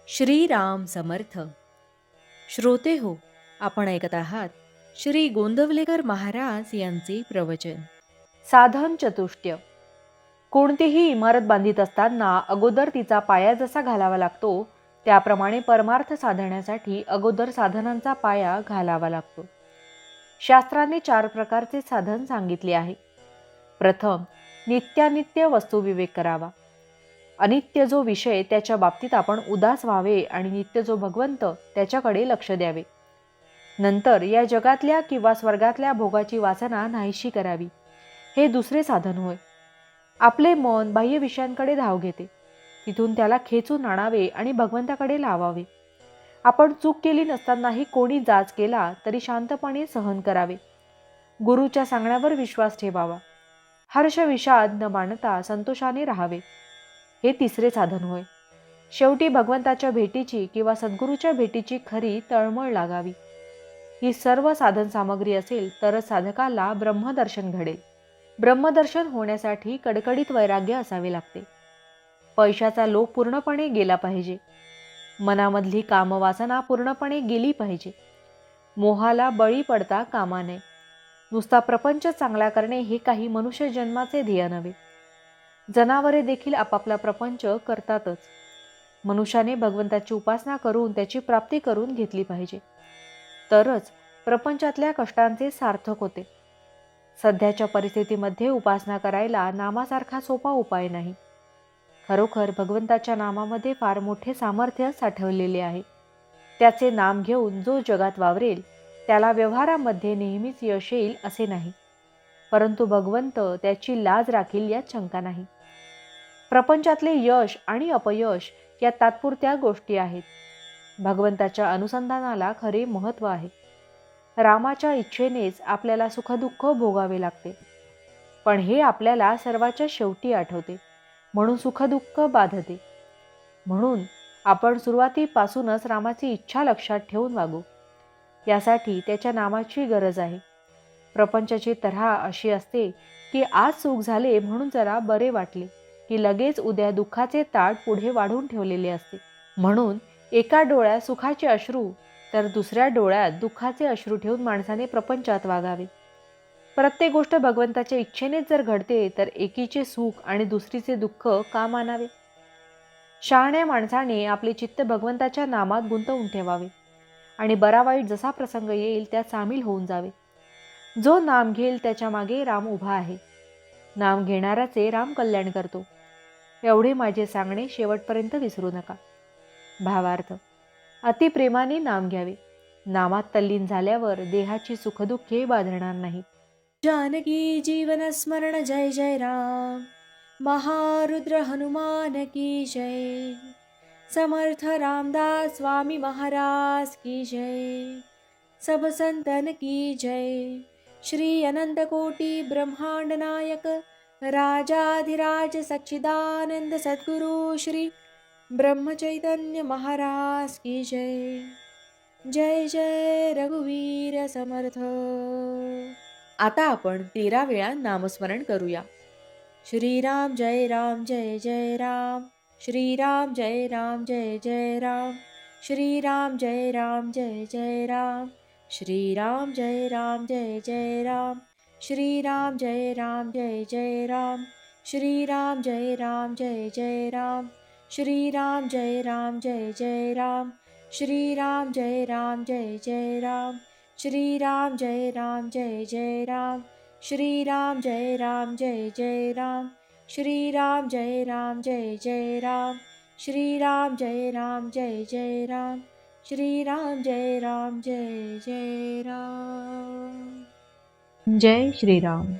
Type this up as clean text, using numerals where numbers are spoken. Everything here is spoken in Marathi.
श्रीराम समर्थ. श्रोते हो, आपण ऐकत आहात श्री गोंदवलेकर महाराज यांचे प्रवचन. साधन चतुष्टय. कोणतीही इमारत बांधित असताना अगोदर तिचा पाया जसा घालावा लागतो त्याप्रमाणे परमार्थ साधण्यासाठी अगोदर साधनांचा पाया घालावा लागतो. शास्त्राने 4 प्रकारचे साधन सांगितले आहे. प्रथम, नित्यानित्य वस्तुविवेक करावा. अनित्य जो विषय त्याच्या बाबतीत आपण उदास व्हावे आणि नित्य जो भगवंत त्याच्याकडे लक्ष द्यावे. नंतर या जगातल्या किंवा स्वर्गातल्या भोगाची वासना नाहीशी करावी. हे दुसरे साधन होय. आपले मन बाह्य विषयांकडे धाव घेते, तिथून त्याला खेचून आणावे आणि भगवंताकडे लावावे. आपण चूक केली नसतानाही कोणी जाच केला तरी शांतपणे सहन करावे. गुरुच्या सांगण्यावर विश्वास ठेवावा. हर्ष विषाद न मानता संतोषाने राहावे. हे तिसरे साधन होय. शेवटी भगवंताच्या भेटीची किंवा सद्गुरूच्या भेटीची खरी तळमळ लागावी. ही सर्व साधन सामग्री असेल तरच साधकाला ब्रह्मदर्शन घडेल. ब्रह्मदर्शन होण्यासाठी कडकडीत वैराग्य असावे लागते. पैशाचा लोभ पूर्णपणे गेला पाहिजे. मनामधली कामवासना पूर्णपणे गेली पाहिजे. मोहाला बळी पडता कामा नये. नुसता प्रपंच चांगला करणे हे काही मनुष्य जन्माचे ध्येय नव्हे. जनावरे देखील आपापला प्रपंच करतातच. मनुष्याने भगवंताची उपासना करून त्याची प्राप्ती करून घेतली पाहिजे, तरच प्रपंचातल्या कष्टांचे सार्थक होते. सध्याच्या परिस्थितीमध्ये उपासना करायला नामासारखा सोपा उपाय नाही. खरोखर भगवंताच्या नामामध्ये फार मोठे सामर्थ्य साठवलेले आहे. त्याचे नाम घेऊन जो जगात वावरेल त्याला व्यवहारामध्ये नेहमीच यश येईल असे नाही, परंतु भगवंत त्याची लाज राखील यात शंका नाही. प्रपंचातले यश आणि अपयश या तात्पुरत्या गोष्टी आहेत. भगवंताच्या अनुसंधानाला खरे महत्त्व आहे. रामाच्या इच्छेनेच आपल्याला सुखदुःख भोगावे लागते, पण हे आपल्याला सर्वाच्या शेवटी आठवते, म्हणून सुखदुःख बाधते. म्हणून आपण सुरुवातीपासूनच रामाची इच्छा लक्षात ठेवून वागू. यासाठी त्याच्या नामाची गरज आहे. प्रपंचाची तऱ्हा अशी असते की आज सुख झाले म्हणून जरा बरे वाटले की लगेच उद्या दुःखाचे ताट पुढे वाढून ठेवलेले असते. म्हणून एका डोळ्यात सुखाचे अश्रू तर दुसऱ्या डोळ्यात दुःखाचे अश्रू ठेवून माणसाने प्रपंचात वागावे. प्रत्येक गोष्ट भगवंताच्या इच्छेनेच जर घडते तर एकीचे सुख आणि दुसरीचे दुःख का मानावे. शहाण्या माणसाने आपले चित्त भगवंताच्या नामात गुंतवून ठेवावे आणि बरा वाईट जसा प्रसंग येईल त्यात सामील होऊन जावे. जो नाम घेईल त्याच्या मागे राम उभा आहे. नाम घेणाराचे राम कल्याण करतो. एवढे माझे सांगणे शेवटपर्यंत विसरू नका. भावार्थ, अतिप्रेमाने नाम घ्यावे. नामात तल्लीन झाल्यावर देहाची सुखदुःखे बाधणार नाही. जानकी जीवन स्मरण जय जय राम. महारुद्र हनुमान की जय. समर्थ रामदास स्वामी महाराज की जय. सब संतन की जय. श्री अनंत कोटि ब्रह्मांड नायक राजाधिराज सच्चिदानंद सद्गुरु श्री ब्रह्मचैतन्य महाराज की जय. जय जय रघुवीर समर्थ. आता आपण 13 वेळा नामस्मरण करूया. श्रीराम जय राम जय जय राम. श्रीराम जय राम जय जय राम. श्रीराम जय राम जय जय राम. श्रीराम जय राम जय जय राम. श्रीराम जय राम जय जय राम. श्रीराम जय राम जय जय राम. श्रीराम जय राम जय जय राम. श्रीराम जय राम जय जय राम. श्रीराम जय राम जय जय राम. श्रीराम जय राम जय जय राम. श्रीराम जय राम जय जय राम. श्रीराम जय राम जय जय राम. श्रीराम जय राम जय जय राम. जय श्रीराम.